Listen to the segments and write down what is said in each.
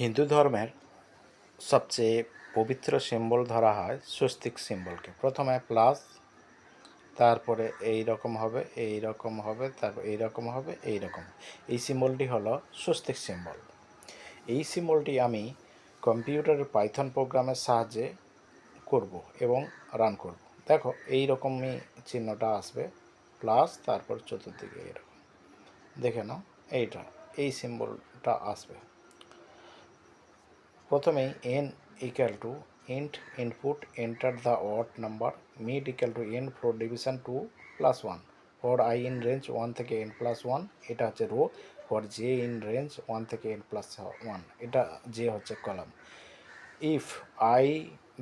হিন্দু ধর্মের সবচেয়ে পবিত্র সিম্বল ধরা হয় স্বস্তিক সিম্বলকে। প্রথমে প্লাস, তারপরে এই রকম হবে, এই রকম হবে, তারপর এই রকম হবে, এই রকম। এই সিম্বলটি হলো স্বস্তিক সিম্বল। এই সিম্বলটি আমি কম্পিউটারের পাইথন প্রোগ্রামের সাহায্যে করব এবং রান করব। দেখো এই রকমই চিহ্নটা আসবে, প্লাস তারপর চতুর্দিকে এরকম। দেখে নাও, এই সিম্বলটা আসবে। প্রথমেই n equal to int input enter the odd number mid equal to n for division 2 plus 1 for I in range 1 থেকে n plus 1, এটা হচ্ছে rho. for j in range 1 থেকে n plus 1, এটা j হচ্ছে column. if I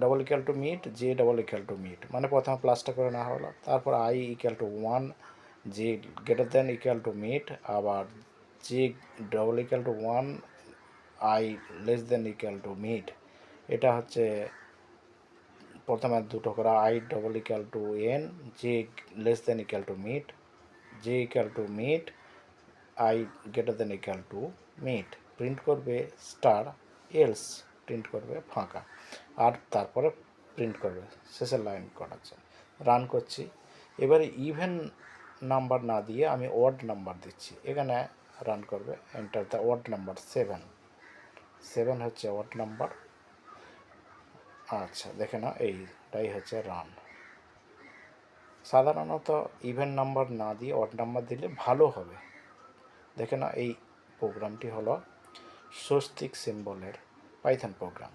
double equal to mid j double equal to mid, মানে প্রথমে প্লাসটা করে নেওয়া হলো, তারপর I equal to 1 j greater than equal to mid, আবার j double equal to 1 I less than equal to mid, এটা হচ্ছে প্রথমে দুটো করা I double equal to n j less than equal to mid, j equal to mid I greater than equal to mid, print করবে star, else print করবে ফাঁকা, আর তারপরে print করবে শেষের লাইন করাচ্ছে। রান করছি। এবারে ইভেন নাম্বার না দিয়ে আমি অড নাম্বার দিচ্ছি, এখানে রান করবে। এন্টার দ্য অড নাম্বার 7 হচ্ছে অড নাম্বার। আচ্ছা দেখে না, এইটাই হচ্ছে রান। সাধারণত ইভেন নাম্বার না দিয়ে অড নাম্বার দিলে ভালো হবে। দেখে না, এই প্রোগ্রামটি হলো স্বস্তিক সিম্বলের পাইথন প্রোগ্রাম।